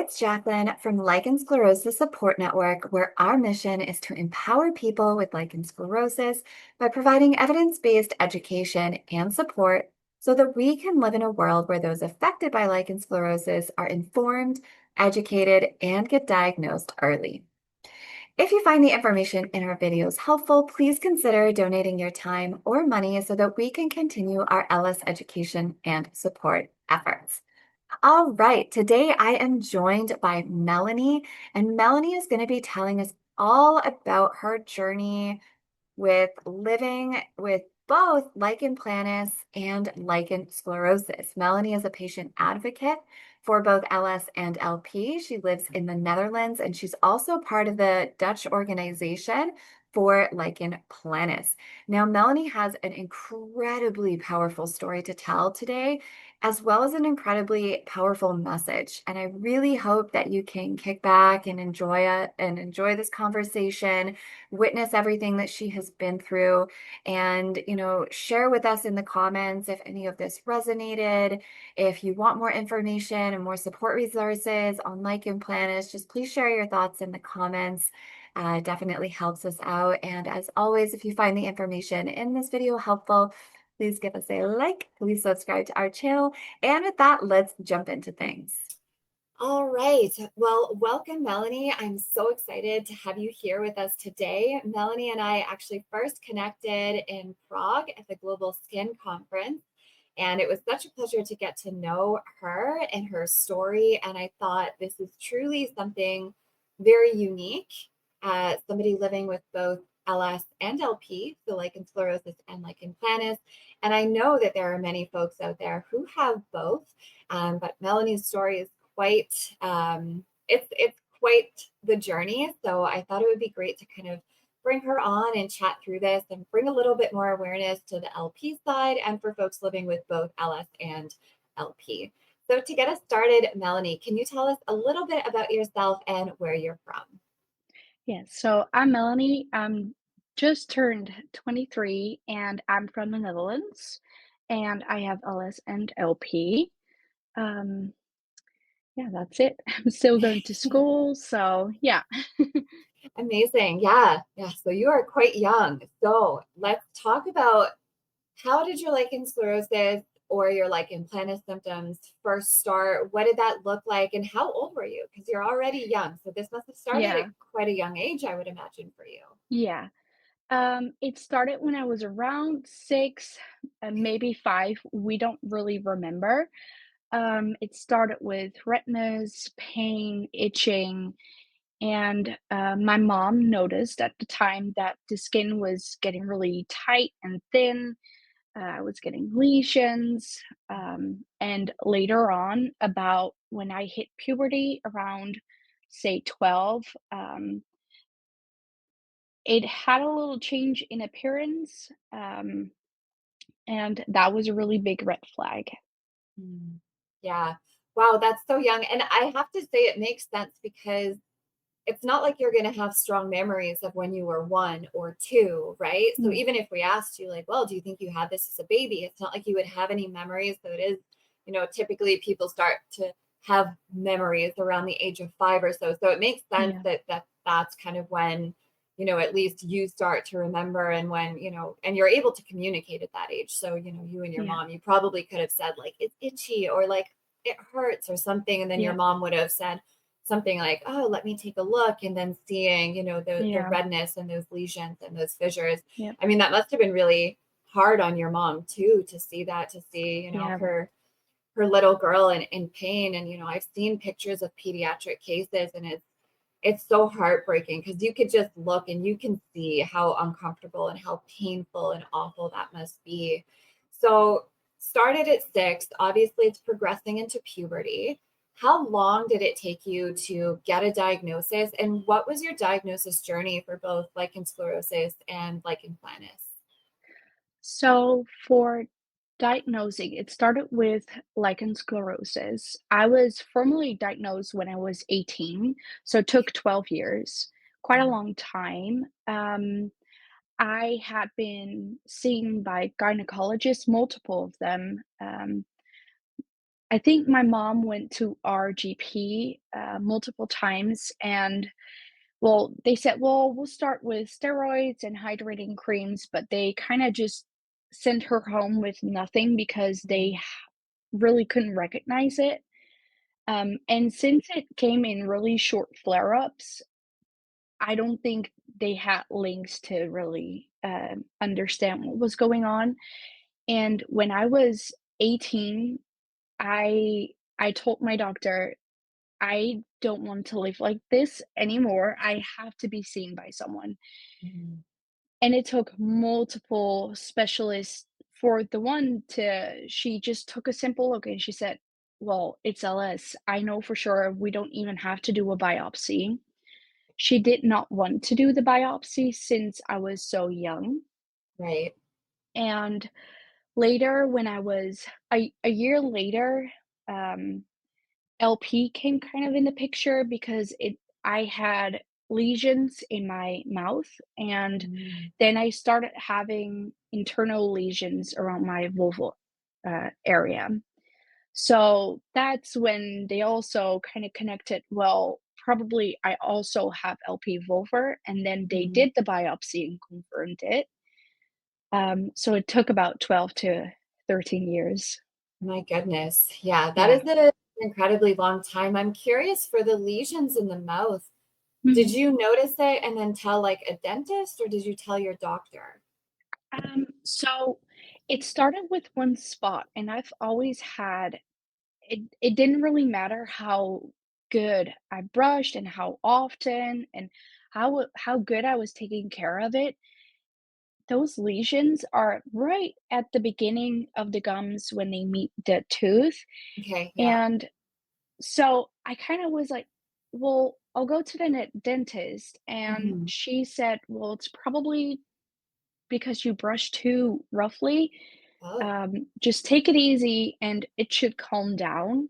It's Jacqueline from Lichen Sclerosus Support Network, where our mission is to empower people with lichen sclerosus by providing evidence-based education and support so that we can live in a world where those affected by lichen sclerosus are informed, educated, and get diagnosed early. If you find the information in our videos helpful, please consider donating your time or money so that we can continue our LS education and support efforts. All right, today I am joined by Melanie, and Melanie is going to be telling us all about her journey with living with both lichen planus and lichen sclerosus. Melanie is a patient advocate for both LS and LP. She lives in the Netherlands, and she's also part of the Dutch organization for lichen planus. Now, Melanie has an incredibly powerful story to tell today, as well as an incredibly powerful message. And I really hope that you can kick back and enjoy it and enjoy this conversation, witness everything that she has been through, and share with us in the comments if any of this resonated. If you want more information and more support resources on lichen planus, just please share your thoughts in the comments. It definitely helps us out. And as always, if you find the information in this video helpful, please give us a like, please subscribe to our channel. And with that, let's jump into things. All right. Well, welcome, Melanie. I'm so excited to have you here with us today. Melanie and I actually first connected in Prague at the Global Skin Conference, and it was such a pleasure to get to know her and her story. And I thought this is truly something very unique. Somebody living with both LS and LP, so lichen sclerosus and lichen planus. And I know that there are many folks out there who have both, but Melanie's story is quite it's quite the journey. So I thought it would be great to kind of bring her on and chat through this and bring a little bit more awareness to the LP side and for folks living with both LS and LP. So to get us started, Melanie, can you tell us a little bit about yourself and where you're from? Yeah, so I'm Melanie. I'm just turned 23 and I'm from the Netherlands and I have LS and LP. Um, yeah, that's it. I'm still going to school, so yeah. Amazing. Yeah. Yeah. So you are quite young. So let's talk about, how did your lichen sclerosus or your lichen planus symptoms first start? What did that look like? And how old were you? Because you're already young. So this must have started at Yeah, quite a young age, I would imagine, for you. yeah. It started when I was around 6, maybe 5. We don't really remember. It started with redness, pain, itching, and my mom noticed at the time that the skin was getting really tight and thin. I was getting lesions. And later on, about when I hit puberty, around say 12, it had a little change in appearance. And that was a really big red flag. Mm. Yeah. Wow, that's so young. And I have to say, it makes sense because it's not like you're going to have strong memories of when you were 1 or 2, right? So Mm, even if we asked you, like, well, do you think you had this as a baby? It's not like you would have any memories. So it is, typically people start to have memories around the age of 5 or so. So it makes sense yeah, that that's kind of when, at least you start to remember, and when, and you're able to communicate at that age. So, you and your yeah, mom, you probably could have said, like, it's itchy, or like it hurts or something. And then your yeah, mom would have said, something like, "Oh, let me take a look," and then seeing, the yeah, redness and those lesions and those fissures. yeah, I mean, that must have been really hard on your mom too, to see that, to see, yeah, her little girl in pain. And I've seen pictures of pediatric cases, and it's so heartbreaking because you could just look and you can see how uncomfortable and how painful and awful that must be. So, started at 6, obviously it's progressing into puberty. How long did it take you to get a diagnosis? And what was your diagnosis journey for both lichen sclerosus and lichen planus? So for diagnosing, it started with lichen sclerosus. I was formally diagnosed when I was 18, so it took 12 years, quite a Wow. long time. I had been seen by gynecologists, multiple of them, I think my mom went to our GP, multiple times, and, well, they said, "Well, we'll start with steroids and hydrating creams," but they kinda just sent her home with nothing because they Mhm. really couldn't recognize it. And since it came in really short flare-ups, I don't think they had links to really, understand what was going on. And when I was 18, I told my doctor, "I don't want to live like this anymore. I have to be seen by someone." Mhm. And it took multiple specialists for the one to she just took a simple look and she said, "Well, it's LS. I know for sure we don't even have to do a biopsy." She did not want to do the biopsy since I was so young. Right. And later, when I was a year later, um, LP came kind of in the picture because it I had lesions in my mouth, and Mm. then I started having internal lesions around my vulval area. So that's when they also kind of connected, well, probably I also have LP vulvar, and then they Mhm. did the biopsy and confirmed it. So it took about 12 to 13 years. My goodness. Yeah, that Yeah. is an incredibly long time. I'm curious for the lesions in the mouth. Did Mhm. you notice it and then tell like a dentist or did you tell your doctor? So it started with one spot, and I've always had it didn't really matter how good I brushed and how often and how good I was taking care of it. Those lesions are right at the beginning of the gums when they meet the tooth. Okay, yeah. And so I kind of was like, well, I'll go to the dentist. And Mhm. she said, well, it's probably because you brush too roughly. Oh. Just take it easy and it should calm down.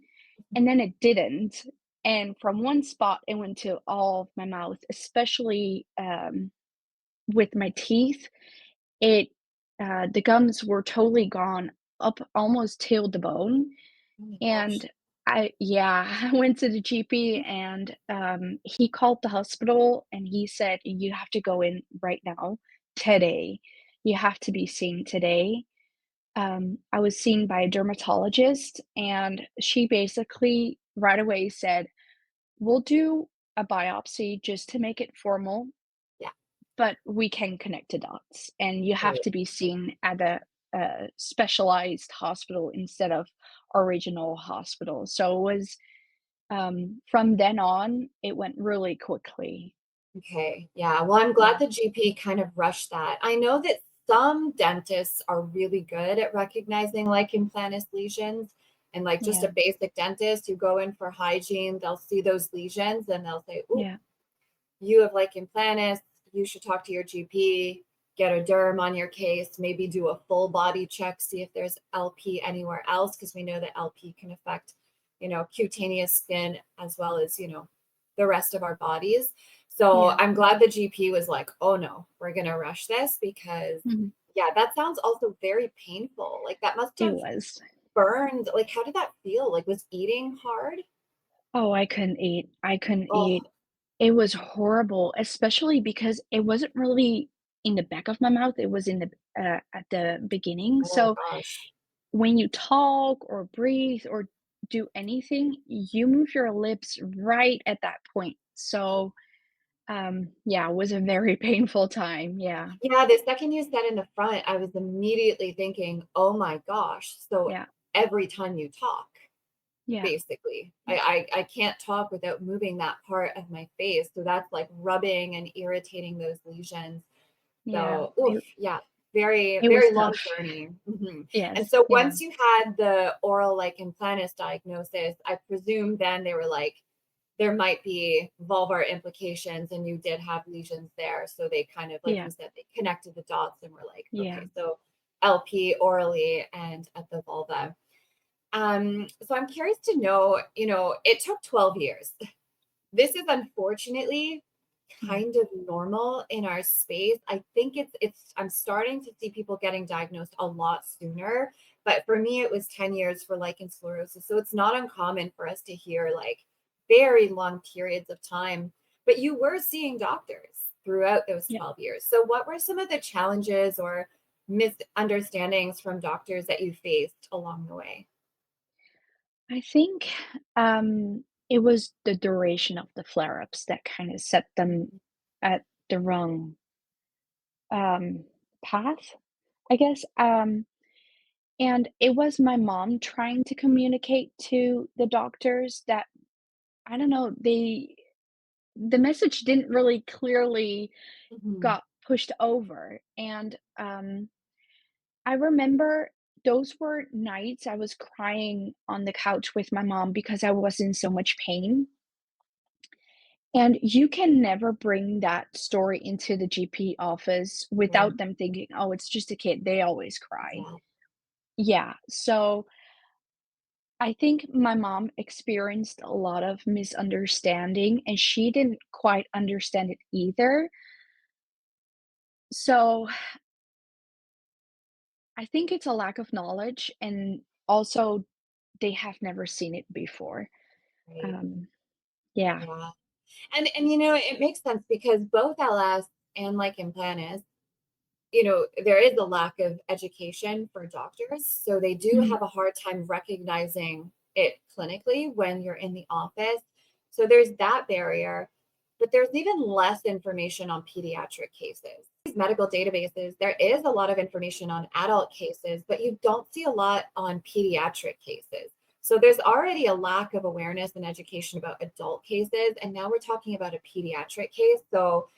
And then it didn't. And from one spot, it went to all of my mouth, especially with my teeth. It the gums were totally gone up almost till the bone. Oh my gosh. And I went to the GP and he called the hospital and he said, "You have to go in right now, today. You have to be seen today." I was seen by a dermatologist, and she basically right away said, "We'll do a biopsy just to make it formal, Yeah, but we can connect the dots, and you have right. to be seen at a specialized hospital instead of our regional hospital." So it was from then on, it went really quickly. Okay. Yeah. Well, I'm glad Yeah, the GP kind of rushed that. I know that some dentists are really good at recognizing lichen planus lesions. And like just yeah, a basic dentist, you go in for hygiene, they'll see those lesions and they'll say, "Ooh, yeah, you have lichen planus. You should talk to your GP, get a derm on your case, maybe do a full body check, see if there's LP anywhere else, because we know that LP can affect, cutaneous skin as well as, the rest of our bodies. So yeah. I'm glad the GP was like, oh no, we're going to rush this because, Mhm. yeah, that sounds also very painful. Like that must It have was. burned. Like, how did that feel? Like, was eating hard? Oh, I couldn't eat. I couldn't Oh, eat. It was horrible, especially because it wasn't really in the back of my mouth, it was in the at the beginning. oh So gosh. when you talk or breathe or do anything, you move your lips right at that point. So, yeah, it was a very painful time. Yeah, Yeah, the second you said in the front, I was immediately thinking, "Oh my gosh." So yeah, every time you talk, yeah, basically. I can't talk without moving that part of my face. So that's like rubbing and irritating those lesions. yeah. So, oof, yeah, very, It was very long tough. journey. And Yes, so yeah, once you had the oral lichen planus diagnosis, I presume then they were like, there might be vulvar implications and you did have lesions there. So they kind of, like yeah, you said, they connected the dots and were like, yeah. okay, so LP orally and at the vulva. So I'm curious to know, it took 12 years. This is unfortunately Yeah. kind of normal in our space. I think I'm starting to see people getting diagnosed a lot sooner But for me, it was 10 years for lichen sclerosus. So it's not uncommon for us to hear like very long periods of time. But you were seeing doctors throughout those Yeah. 12 years. So what were some of the challenges or misunderstandings from doctors that you faced along the way? I think, it was the duration of the flare-ups that kinda set them at the wrong, um, path, I guess, and it was my mom trying to communicate to the doctors that I don't know, the message didn't really clearly Mhm. got pushed over, and, I remember those were nights I was crying on the couch with my mom because I was in so much pain. And you can never bring that story into the GP office Right. without them thinking, "Oh, it's just a kid, they always cry." Yeah. Yeah, so I think my mom experienced a lot of misunderstanding, and she didn't quite understand it either. So, I think it's a lack of knowledge, and also they have never seen it before. Right. Um, yeah, Yeah. And it makes sense because both LS and lichen planus, there is a lack of education for doctors. So they do mhm, have a hard time recognizing it clinically when you're in the office. So there's that barrier. But there's even less information on pediatric cases. These medical databases, there is a lot of information on adult cases, but you don't see a lot on pediatric cases. So there's already a lack of awareness and education about adult cases. And now we're talking about a pediatric case. So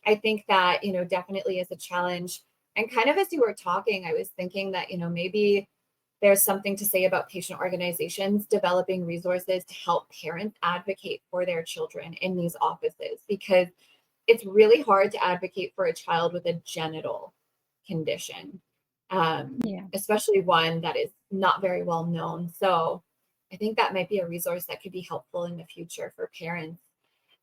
I think that, definitely is a challenge. And kind of as you were talking, I was thinking that, maybe there's something to say about patient organizations developing resources to help parents advocate for their children in these offices because it's really hard to advocate for a child with a genital condition, yeah, especially one that is not very well known. So I think that might be a resource that could be helpful in the future for parents.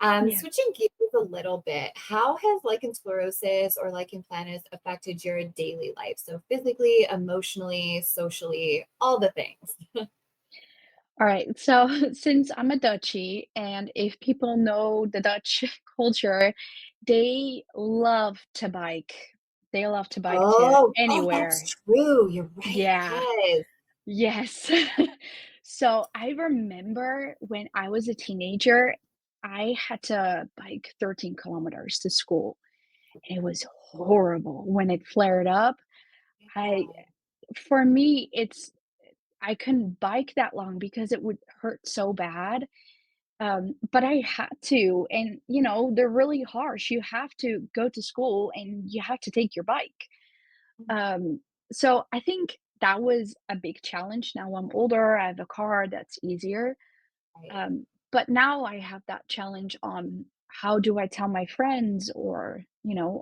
yeah. Switching gears a little bit, how has lichen sclerosus or lichen planus affected your daily life? So physically, emotionally, socially, all the things. Alright, so since I'm a Dutchie, and if people know the Dutch culture, they love to bike. They love to bike to Oh, that's anywhere. true. You're right. Yeah, Yes. yes. So, I remember when I was a teenager, I had to bike 13 kilometers to school, and it was horrible when it flared up. I Yeah. For me, I couldn't bike that long because it would hurt so bad. But I had to, and they're really harsh. You have to go to school and you have to take your bike. Um, so I think that was a big challenge. Now I'm older, I have a car, that's easier. Right. But now I have that challenge on how do I tell my friends, or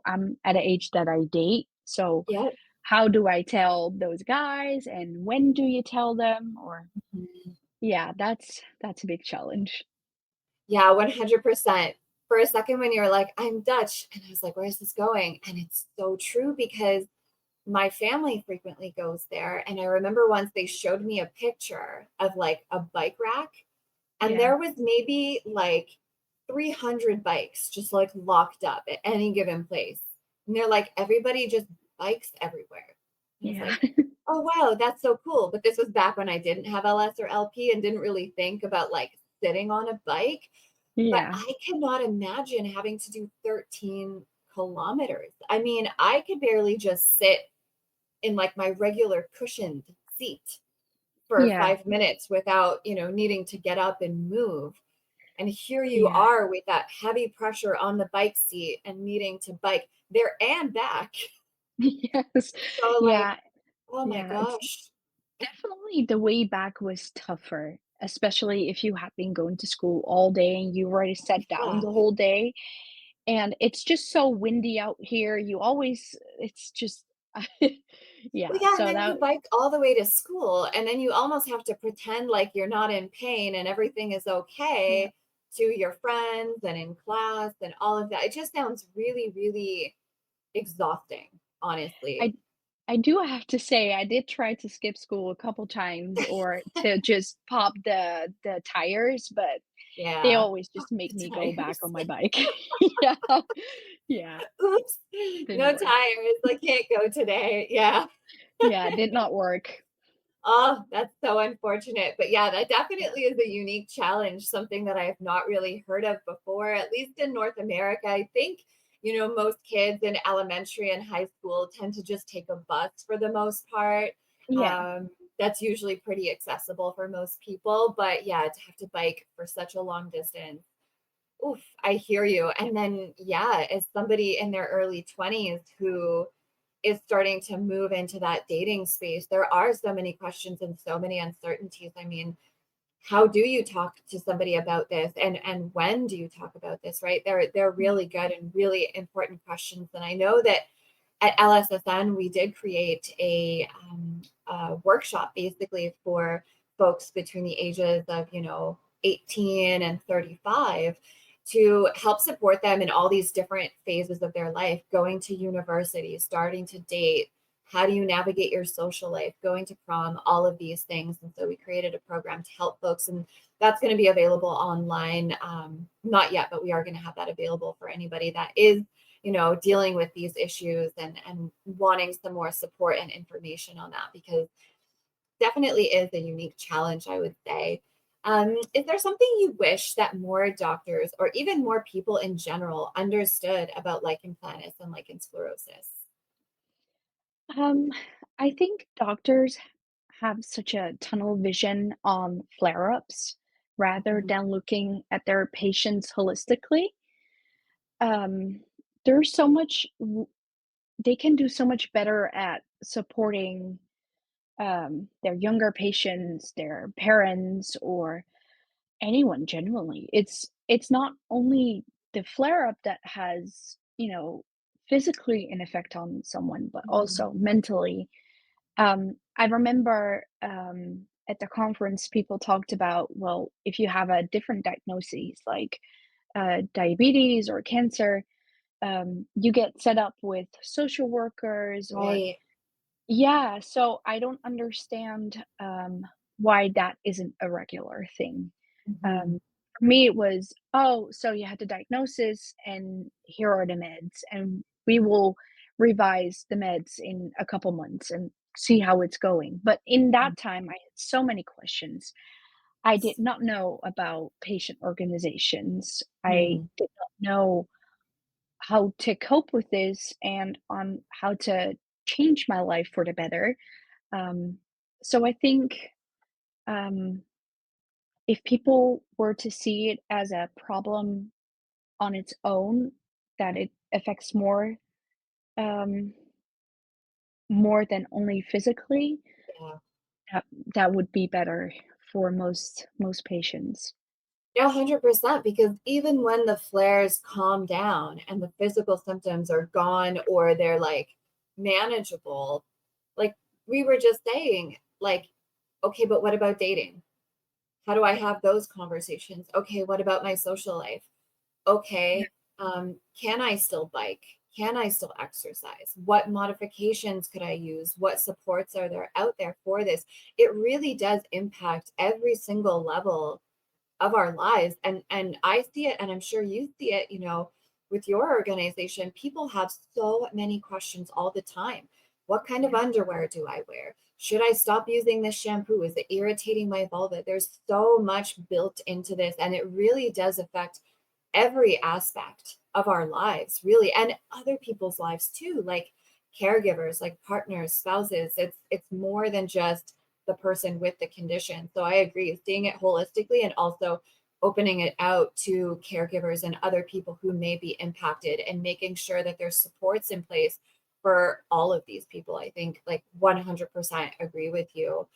I'm at an age that I date. So Yep. how do I tell those guys, and when do you tell them? Or Mhm. yeah, that's a big challenge. Yeah, 100%. For a second, when you're like, I'm Dutch, and I was like, where's this going? And it's so true because my family frequently goes there. And I remember once they showed me a picture of like a bike rack, and Yeah. there was maybe like 300 bikes just like locked up at any given place. And they're like, everybody just bikes everywhere. And I was Yeah. like, oh, wow, that's so cool. But this was back when I didn't have LS or LP and didn't really think about like sitting on a bike. But Yeah. I cannot imagine having to do 13 kilometers. I mean, I could barely just sit in like my regular cushioned seat for Yeah. 5 minutes without, needing to get up and move. And here you Yeah. are with that heavy pressure on the bike seat and needing to bike there and back. Yes. So, like, Yeah. oh my Yeah. It's gosh. definitely the way back was tougher, especially if you had been going to school all day and you already sat down Yeah. the whole day. And it's just so windy out here. It's just, Well, yeah. yeah, and So then you that, bike all the way to school, and then you almost have to pretend like you're not in pain and everything is yeah. okay to your friends and in class and all of that. It just sounds really, really exhausting, I honestly. I do have to say I did try to skip school a couple times or to just pop the tires, but they Yeah. always Oh, just make the me go back tires. on my bike. Yeah. Yeah, Oops. didn't No work. tires. I can't go today. Yeah. Yeah, did not work. Oh, that's so unfortunate. But yeah, that definitely is a unique challenge, something that I have not really heard of before, at least in North America. I think, most kids in elementary and high school tend to just take a bus for the most part. Yeah. That's usually pretty accessible for most people. But yeah, to have to bike for such a long distance. Oof, I hear you. And then, yeah, as somebody in their early 20s who is starting to move into that dating space, there are so many questions and so many uncertainties. I mean, how do you talk to somebody about this, and when do you talk about this, right? They're Yeah. really good and really important questions. And I know that at LSSN we did create a workshop basically for folks between the ages of 18 and 35 to help support them in all these different phases of their life, going to university, starting to date, how do you navigate your social life, going to prom, all of these things. And so we created a program to help folks, and that's going to be available online. Not yet, but we are going to have that available for anybody that is dealing with these issues and wanting some more support and information on that, because definitely is a unique challenge, I would say. Is there something you wish that more doctors or even more people in general understood about lichen planus and lichen sclerosus? Um, I think doctors have such a tunnel vision on flare-ups rather Mhm. than looking at their patients holistically. Um, there's so much they can do so much better at supporting their younger patients, their parents, or anyone generally. It's not only the flare up that has, physically an effect on someone, but Mhm. also mentally. I remember at the conference, people talked about, well, if you have a different diagnosis like diabetes or cancer, you get set up with social workers or Right. yeah, so I don't understand, why that isn't a regular thing. Mhm. Um, for me, it was, "Oh, so you had the diagnosis, and here are the meds, and we will revise the meds in a couple months and see how it's going." But in that time, I had so many questions. I did not know about patient organizations. I Mhm. did not know how to cope with this and on how to change my life for the better. Um, so I think um, if people were to see it as a problem on its own, that it affects um, more than only physically, Yeah. that that would be better for most patients. Yeah, 100%. Because even when the flares calm down and the physical symptoms are gone or they're like manageable, like we were just saying, like, okay, but what about dating? How do I have those conversations? Okay, what about my social life? Yeah, Okay, can I still bike? Can I still exercise? What modifications could I use? What supports are there out there for this? It really does impact every single level of our lives. And I see it, and I'm sure you see it, with your organization. People have so many questions all the time. What kind of yeah, underwear do I wear? Should I stop using this shampoo? Is it irritating my vulva? There's so much built into this, and it really does affect every aspect of our lives, really, and other people's lives too, like caregivers, like partners, spouses. It's more than just the person with the condition. So I agree, seeing it holistically and also opening it out to caregivers and other people who may be impacted, and making sure that there's supports in place for all of these people. I think, like, 100% agree with you.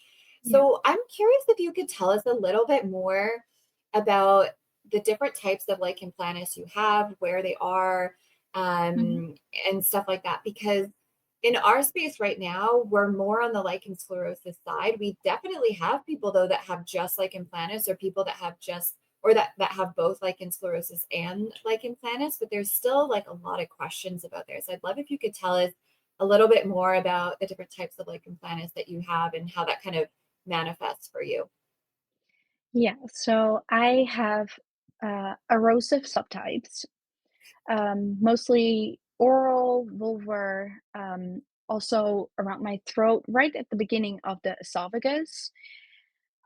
yeah. So I'm curious if you could tell us a little bit more about the different types of lichen planus you have, where they are, Mhm. and stuff like that. Because in our space right now, we're more on the lichen sclerosis side. We definitely have people though that have just lichen planus, or people that have just or that have both lichen sclerosus and lichen planus, but there's still like a lot of questions about there. So I'd love if you could tell us a little bit more about the different types of lichen planus that you have and how that kind of manifests for you? Yeah, so I have erosive subtypes, mostly oral, vulvar, also around my throat, right at the beginning of the esophagus,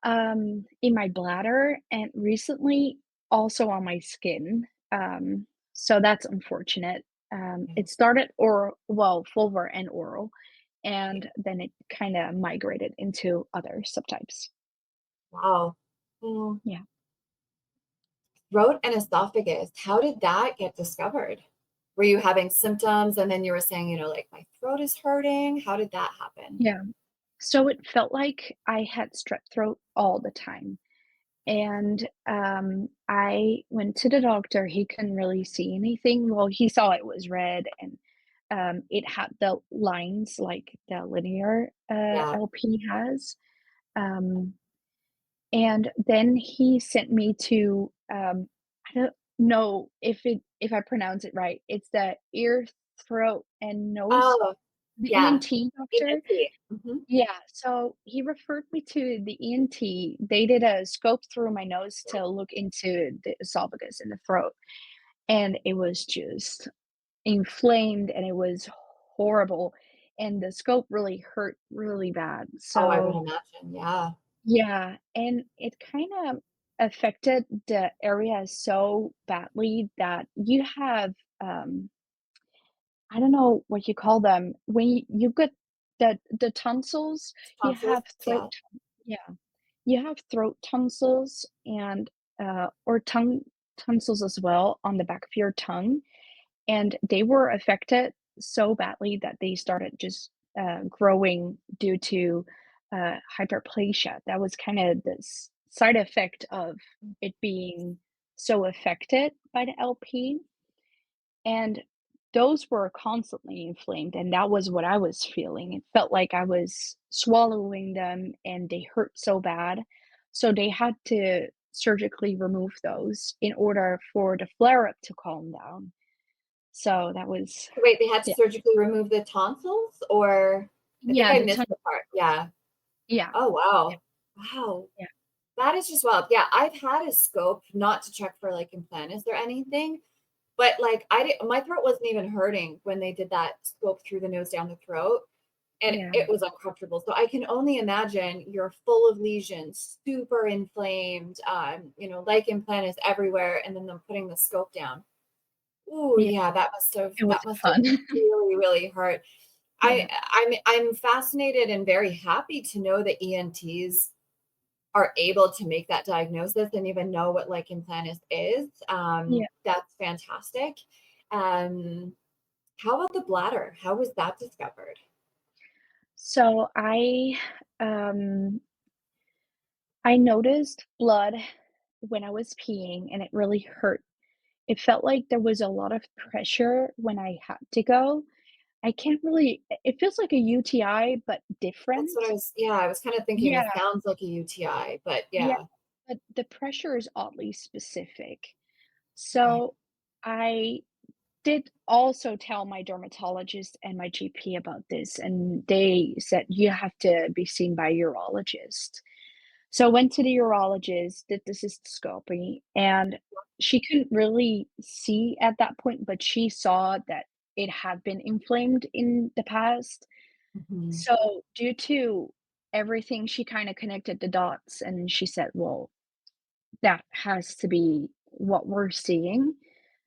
in my bladder, and recently also on my skin. So that's unfortunate. Yeah. It started oral, well, vulvar and oral, and then it kind of migrated into other subtypes. Wow. Mm. Yeah. Throat and esophagus, how did that get discovered? Were you having symptoms and then you were saying, like, my throat is hurting? How did that happen? Yeah. So it felt like I had strep throat all the time. And I went to the doctor. He couldn't really see anything. Well, he saw it was red and it had the lines like the linear Yeah. LP has. Um, and then he sent me to I don't know if I pronounce it right. It's the ear, throat, and nose, Oh, the yeah. ENT doctor. ENT. Mhm. Yeah, so he referred me to the ENT. They did a scope through my nose to look into the esophagus and the throat, and it was just inflamed and it was horrible. And the scope really hurt really bad. Oh, I would So, imagine, yeah. yeah, and it kind of affected the area so badly that you have I don't know what you call them. When you get the tonsils, you Tonsils? have Yeah. yeah, you have throat tonsils and, or tongue tonsils as well on the back of your tongue, and they were affected so badly that they started just, growing due to, hyperplasia. That was kinda the side effect of it being so affected by the LP. And those were constantly inflamed, and that was what I was feeling. It felt like I was swallowing them and they hurt so bad. So they had to surgically remove those in order for the flare up to calm down. So that was, Wait, they had to yeah. surgically remove the tonsils? Or I think Yeah, I the missed ton the part. Yeah. yeah, Oh, yeah, wow. Wow. yeah, That is just wild. Yeah, I've had a scope, not to check for, like, implantus or anything, but, like, I didn't my throat wasn't even hurting when they did that scope through the nose down the throat, and yeah, it was uncomfortable. So I can only imagine you're full of lesions, super inflamed, like implantus everywhere, and then them putting the scope down. Ooh, yeah. yeah, It that wasn't must have fun. really, really hurt. Yeah, I'm fascinated and very happy to know that ENTs are able to make that diagnosis and even know what lichen planus is. yeah. That's fantastic. Um, how about the bladder? How was that discovered? So I noticed blood when I was peeing and it really hurt. It felt like there was a lot of pressure when I had to go. I can't really it feels like a UTI, but That's what different. I was kind of thinking. It Yeah, sounds like a UTI, but yeah, yeah. but the pressure is oddly specific. Okay. So, I did also tell my dermatologist and my GP about this, and they said, "You have to be seen by a urologist." So I went to the urologist, did the cystoscopy, and she couldn't really see at that point, but she saw that it had been inflamed in the past. Mhm. So due to everything, she kind of connected the dots and she said, well, that has to be what we're seeing.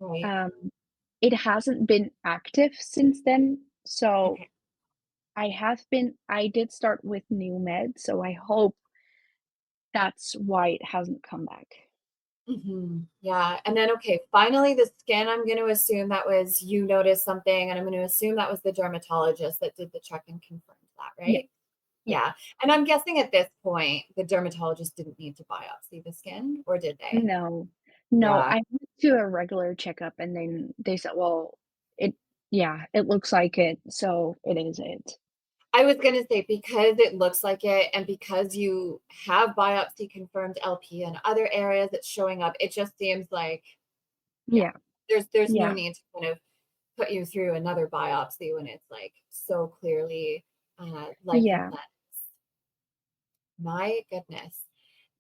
Right. Um, it hasn't been active since then. So Okay. I did start with new meds. So I hope that's why it hasn't come back. Yeah. And then, okay, finally, the skin, I'm going to assume that was you noticed something, and I'm going to assume that was the dermatologist that did the check and confirmed that, Yeah. right? Yeah. Yeah. And I'm guessing at this point, the dermatologist didn't need to biopsy the skin, or did they? No. No, Yeah. I went to a regular checkup and then they said, "Well, it yeah, it looks like it, so it is it." I was going to say, because it looks like it, and because you have biopsy confirmed LP in other areas that's showing up, it just seems like, yeah, Yeah, there's no yeah, need to kind of put you through another biopsy when it's like so clearly lichen Yeah, planus. My goodness.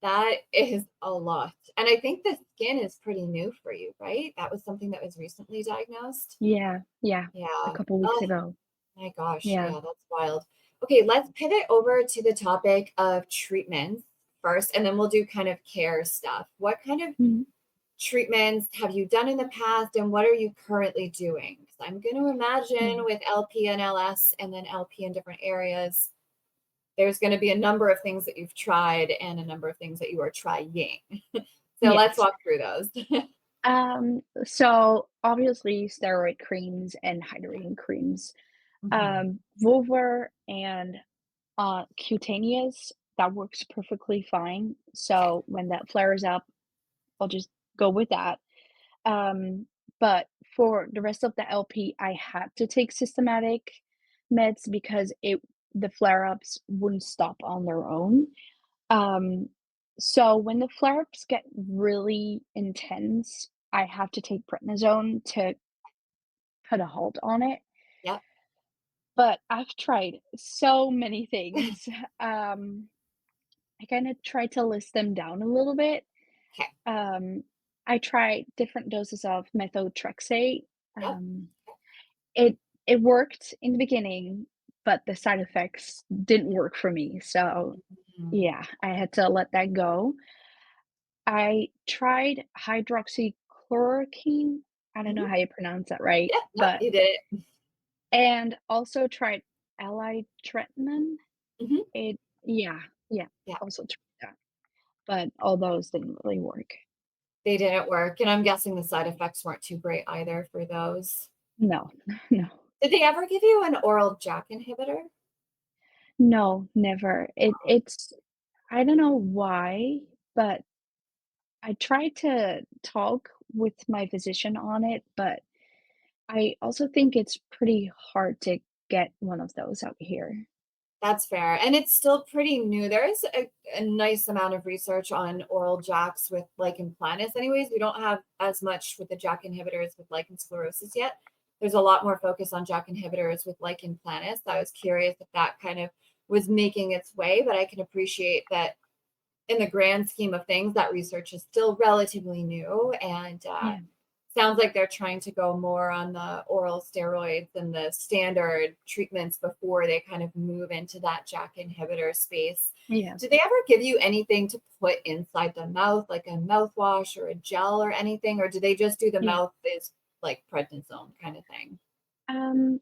That is a lot. And I think the skin is pretty new for you, right? That was something that was recently diagnosed? yeah, yeah, a Yeah. couple weeks Oh ago. my gosh. Yeah. Yeah, that's wild. Okay, let's pivot over to the topic of treatments first, and then we'll do kind of care stuff. What kind of Mhm. treatments have you done in the past, and what are you currently doing? Because I'm going to imagine Yeah. with LP and LS and then LP in different areas, there's going to be a number of things that you've tried and a number of things that you are trying. So let's Yes. walk through those. So obviously steroid creams and hydrating creams. Mhm. Vulvar and cutaneous, that works perfectly fine. Okay. So when that flares up, I'll just go with that. Um, but for the rest of the LP, I had to take systematic meds because it the flare-ups wouldn't stop on their own. Um, so when the flare-ups get really intense, I have to take prednisone to put a halt on it. Yep. But I've tried so many things. Um, I kinda tried to list them down a little bit. Okay. Um, I tried different doses of methotrexate. Yep. Um, it it worked in the beginning, but the side effects didn't work for me, so, Mhm. yeah, I had to let that go. I tried hydroxychloroquine, I don't know Mhm. how you pronounce that right, Yep. No, but you did it. and also tried Alitretinen. Mhm. It yeah, yeah, Yeah. also tried that, but all those didn't really work. They didn't work. And I'm guessing the side effects weren't too great either for those. No, no, Did they ever give you an oral JAK inhibitor? no, never. It's I don't know why, but I tried to talk with my physician on it, but I also think it's pretty hard to get one of those out here. That's fair, and it's still pretty new. There is a nice amount of research on oral JAKs with lichen planus anyways. We don't have as much with the JAK inhibitors with lichen sclerosus yet. There's a lot more focus on JAK inhibitors with lichen planus. I was curious if that kind of was making its way, but I can appreciate that in the grand scheme of things, that research is still relatively new and Yeah, sounds like they're trying to go more on the oral steroids and the standard treatments before they kind of move into that JAK inhibitor space. yeah, Do they ever give you anything to put inside the mouth, like a mouthwash or a gel or anything? Or do they just do the yeah. mouth is like prednisone kind of thing?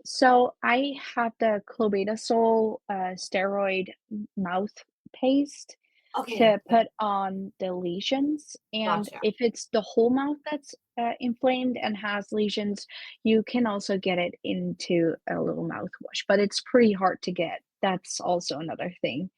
So I had the clobetasol, steroid mouth paste Okay. to put on the lesions, and Gotcha. if it's the whole mouth that's, inflamed and has lesions, you can also get it into a little mouthwash, but it's pretty hard to get. That's also another thing.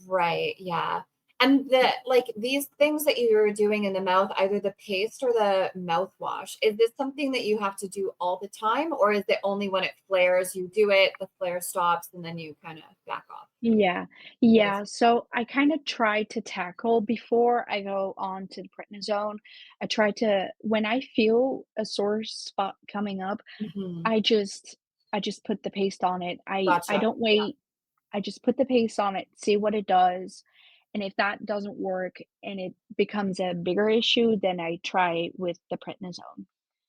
Right, yeah. And the like these things that you're doing in the mouth, either the paste or the mouthwash, is this something that you have to do all the time, or is it only when it flares you do it, the flare stops, and then you kind of back off? Yeah, What is yeah, so I kinda try to tackle before I go on to the prednisone. I try to when I feel a sore spot coming up, Mhm. I just I just put the paste on it. I Gotcha. don't wait. I just put the paste on it, see what it does, and if that doesn't work and it becomes a bigger issue, then I try with the prednisone.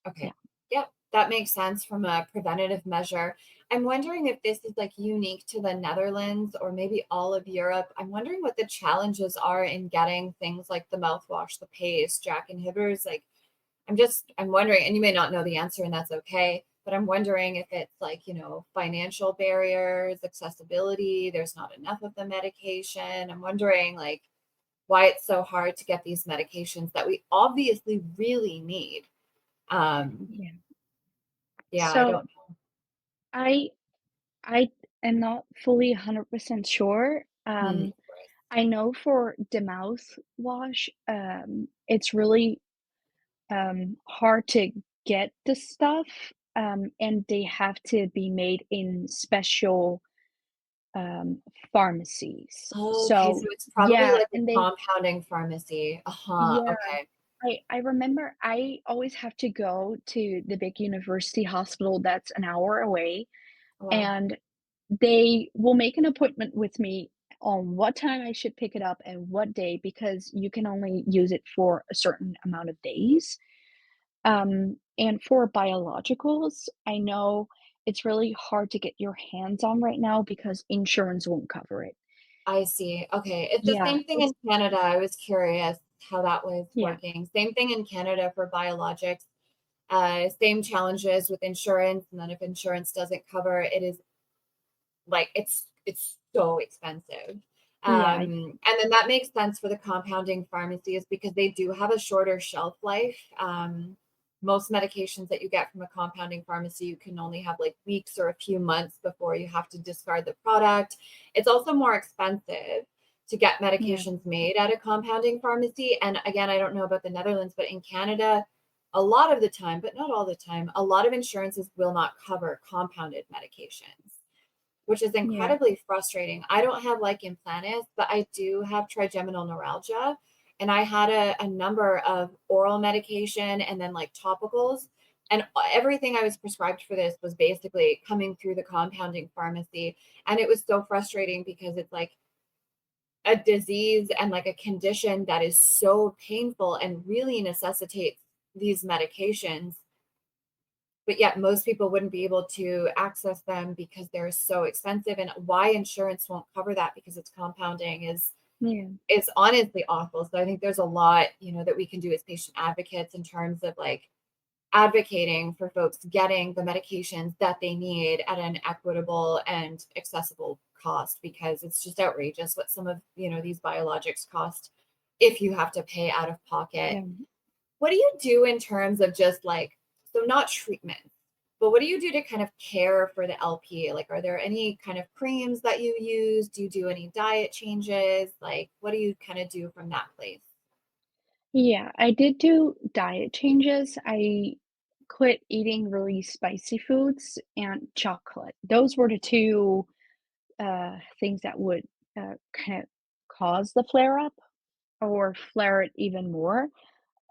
Yeah. Okay. Yep, that makes sense from a preventative measure. I'm wondering if this is like unique to the Netherlands or maybe all of Europe. I'm wondering what the challenges are in getting things like the mouthwash, the paste, JAK inhibitors. Like, I'm wondering, and you may not know the answer, and that's okay. But I'm wondering if it's like, financial barriers, accessibility, there's not enough of the medication. I'm wondering like why it's so hard to get these medications that we obviously really need. Um, Yeah. yeah, I So don't I I am not fully 100% sure. of course. I know for the mouthwash, it's really, hard to get the stuff, and they have to be made in special, pharmacies. Okay, so So it's probably yeah, like a and they compounding pharmacy. Uh-huh, yeah, okay. I remember I always have to go to the big university hospital that's an hour away, Wow. and they will make an appointment with me on what time I should pick it up and what day because you can only use it for a certain amount of days. And for biologicals, I know it's really hard to get your hands on right now because insurance won't cover it. I see. Okay. It's the Yeah, same thing it's in Canada. I was curious how that was yeah, working. Same thing in Canada for biologics. Same challenges with insurance. And then if insurance doesn't cover, it is like it's so expensive. yeah, And then that makes sense for the compounding pharmacies because they do have a shorter shelf life. Most medications that you get from a compounding pharmacy, you can only have like weeks or a few months before you have to discard the product. It's also more expensive to get yeah, medications made at a compounding pharmacy. And again, I don't know about the Netherlands, but in Canada, a lot of the time, but not all the time, a lot of insurances will not cover compounded medications, which is yeah, incredibly frustrating. I don't have lichen planus, but I do have trigeminal neuralgia. And I had a number of oral medication and then like topicals. And everything I was prescribed for this was basically coming through the compounding pharmacy. And it was so frustrating because it's like a disease and like a condition that is so painful and really necessitates these medications, but yet most people wouldn't be able to access them because they're so expensive, and why insurance won't cover that because it's compounding yeah, is honestly awful. So I think there's a lot, that we can do as patient advocates in terms of like advocating for folks getting the medications that they need at an equitable and accessible cost, because it's just outrageous what some of these biologics cost if you have to pay out of pocket. yeah. What do you do in terms of just like, so not treatment, but what do you do to kind of care for the LP? Like, are there any kind of creams that you use? Do you do any diet changes? Like, what do you kind of do from that place? Yeah, I did do diet changes. I quit eating really spicy foods and chocolate. Those were the two things that would kind of cause the flare up or flare it even more.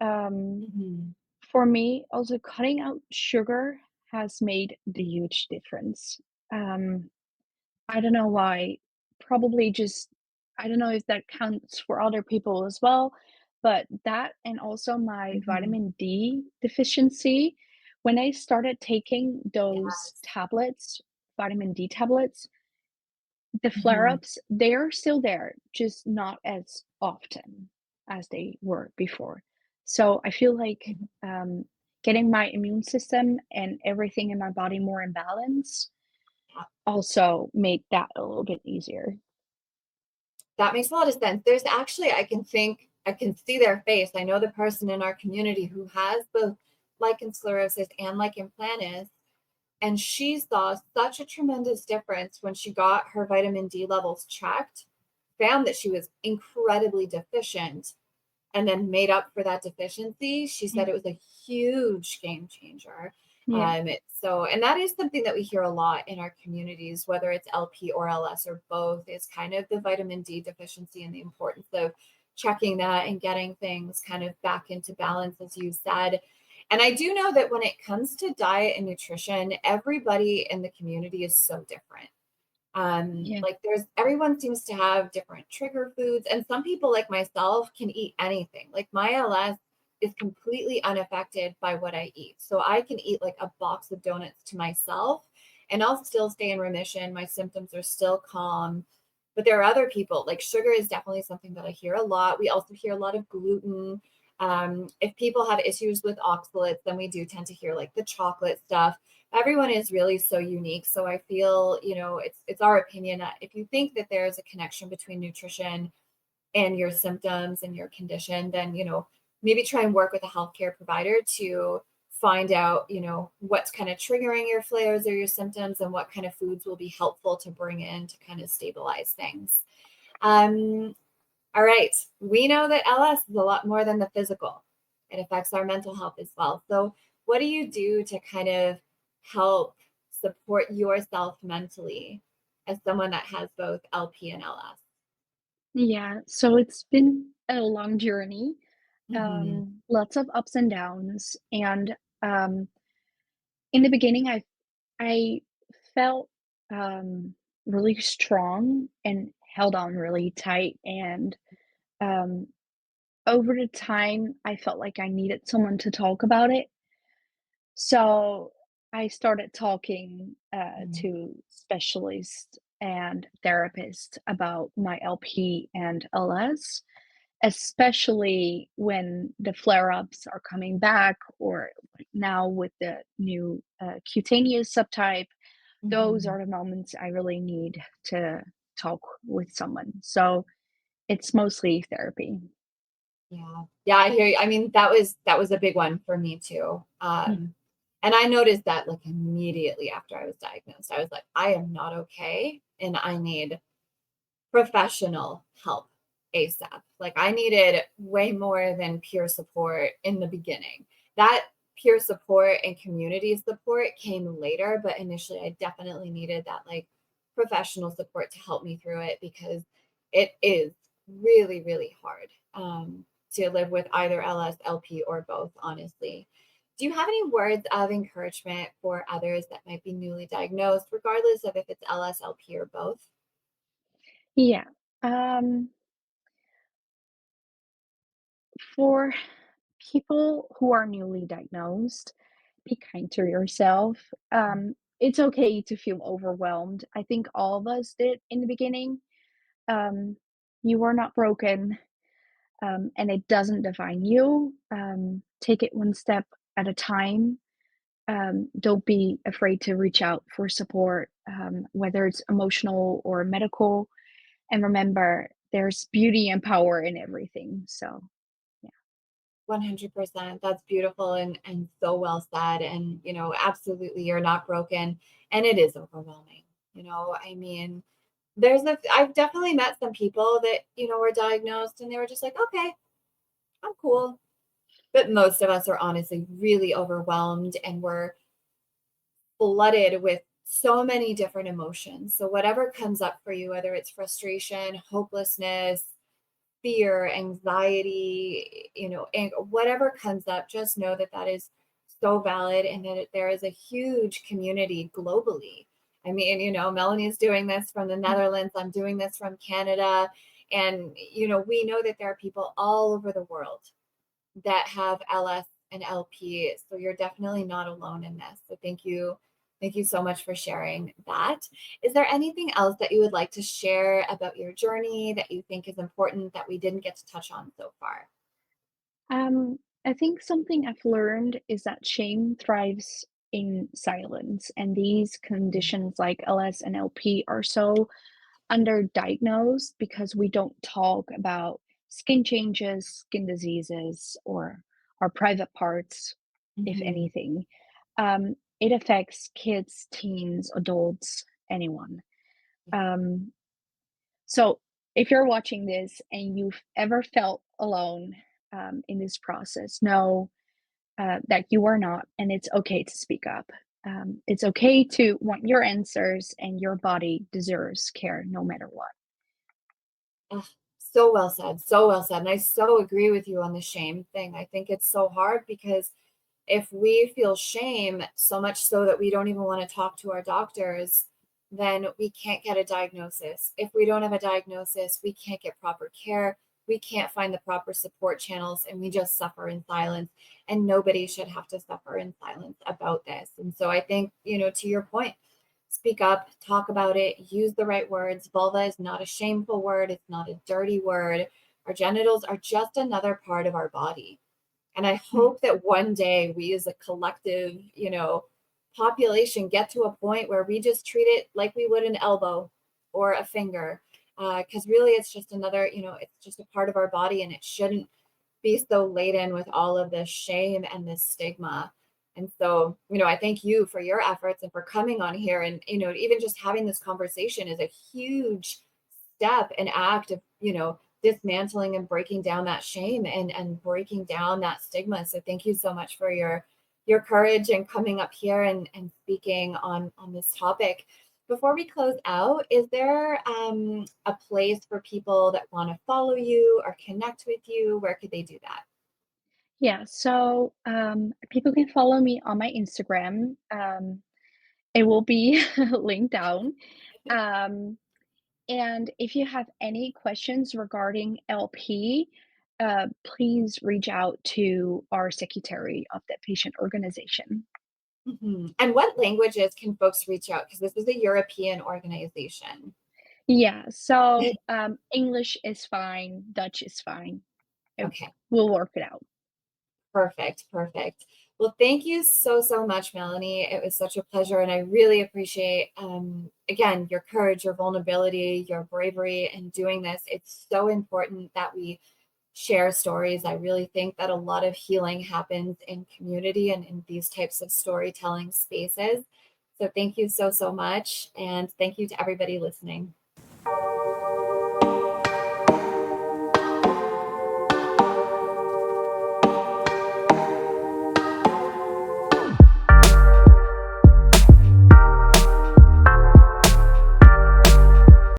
Um, Mhm. for me, also cutting out sugar has made the huge difference. Um, I don't know why. Probably just I don't know if that counts for other people as well, but that and also my Mhm. vitamin D deficiency, when I started taking those Yes. tablets, vitamin D tablets, the Mhm. flare-ups, they're still there, just not as often as they were before. So I feel like Mhm. getting my immune system and everything in my body more in balance also made that a little bit easier. That makes a lot of sense. There's actually, I can see their face. I know the person in our community who has both lichen sclerosus and lichen planus, and she saw such a tremendous difference when she got her vitamin D levels checked, found that she was incredibly deficient, and then made up for that deficiency. She said Yeah, it was a huge game changer. yeah, And that is something that we hear a lot in our communities, whether it's LP or LS or both, is kind of the vitamin D deficiency and the importance of checking that and getting things kind of back into balance, as you said. And I do know that when it comes to diet and nutrition, everybody in the community is so different. yeah, Like there's everyone seems to have different trigger foods, and some people like myself can eat anything. Like my LS is completely unaffected by what I eat. So I can eat like a box of donuts to myself and I'll still stay in remission. My symptoms are still calm. But there are other people, like sugar is definitely something that I hear a lot. We also hear a lot of gluten. If people have issues with oxalates, then we do tend to hear like the chocolate stuff. Everyone is really so unique. So I feel, it's our opinion that if you think that there's a connection between nutrition and your symptoms and your condition, then, maybe try and work with a healthcare provider to find out, what's kind of triggering your flares or your symptoms and what kind of foods will be helpful to bring in to kind of stabilize things. Um, all right. We know that LS is a lot more than the physical. It affects our mental health as well. So, what do you do to kind of help support yourself mentally as someone that has both LP and LS? yeah. So it's been a long journey. Hmm. lots of ups and downs, and, um, in the beginning, I felt, really strong and held on really tight, and, um, over the time, I felt like I needed someone to talk about it. So I started talking to specialists and therapists about my LP and LS, especially when the flare ups are coming back, or like now with the new cutaneous subtype. Those Hmm. are the moments I really need to talk with someone. So it's mostly therapy. Yeah. Yeah, I hear you. I mean, that was a big one for me too. Mm. And I noticed that like immediately after I was diagnosed. I was like, I am not okay and I need professional help ASAP. Like I needed way more than peer support in the beginning. That peer support and community support came later, but initially I definitely needed that like professional support to help me through it because it is really, really hard to live with either LS, LP, or both, honestly. Do you have any words of encouragement for others that might be newly diagnosed, regardless of if it's LS, LP, or both? Yeah. Um, for people who are newly diagnosed, be kind to yourself. It's okay to feel overwhelmed. I think all of us did in the beginning. Um, you are not broken, and it doesn't define you. Take it one step at a time. Don't be afraid to reach out for support, whether it's emotional or medical. And remember, there's beauty and power in everything. So, yeah. 100%. That's beautiful and so well said. And, absolutely, you're not broken. And it is overwhelming. I mean, I've definitely met some people that, were diagnosed and they were just like, okay, I'm cool. But most of us are honestly really overwhelmed and we're flooded with so many different emotions. So, whatever comes up for you, whether it's frustration, hopelessness, fear, anxiety, and whatever comes up, just know that that is so valid and that there is a huge community globally. I mean, Melanie is doing this from the Mm. Netherlands, I'm doing this from Canada. And, we know that there are people all over the world that have LS and LP. So you're definitely not alone in this. So thank you. Thank you so much for sharing that. Is there anything else that you would like to share about your journey that you think is important that we didn't get to touch on so far? I think something I've learned is that shame thrives in silence, and these conditions like LS and LP are so underdiagnosed because we don't talk about skin changes, skin diseases, or our private parts, if Mhm. anything. It affects kids, teens, adults, anyone. Um, so if you're watching this and you've ever felt alone in this process, know that you are not, and it's okay to speak up. It's okay to want your answers, and your body deserves care no matter what. Ugh, so well said. So well said. And I so agree with you on the shame thing. I think it's so hard because if we feel shame so much so that we don't even want to talk to our doctors, then we can't get a diagnosis. If we don't have a diagnosis, we can't get proper care. We can't find the proper support channels and we just suffer in silence. And nobody should have to suffer in silence about this. And so I think, to your point, speak up, talk about it, use the right words. Vulva is not a shameful word, it's not a dirty word. Our genitals are just another part of our body. And I Mm. hope that one day we as a collective, population get to a point where we just treat it like we would an elbow or a finger. Because really it's just another, it's just a part of our body and it shouldn't be so laden with all of this shame and this stigma. And so, I thank you for your efforts and for coming on here. And, even just having this conversation is a huge step and act of, dismantling and breaking down that shame and breaking down that stigma. So thank you so much for your courage and coming up here and speaking on this topic. Before we close out, is there a place for people that want to follow you or connect with you? Where could they do that? Yeah, so, people can follow me on my Instagram. It will be linked down. Um, and if you have any questions regarding LP, please reach out to our secretary of the patient organization. Mhm. And what languages can folks reach out? Because this is a European organization. Yeah, so, English is fine, Dutch is fine. Okay, We'll work it out. perfect, perfect. Well, thank you so, so much, Melanie. It was such a pleasure, and I really appreciate, again, your courage, your vulnerability, your bravery in doing this. It's so important that we share stories. I really think that a lot of healing happens in community and in these types of storytelling spaces. So thank you so, so much. And thank you to everybody listening.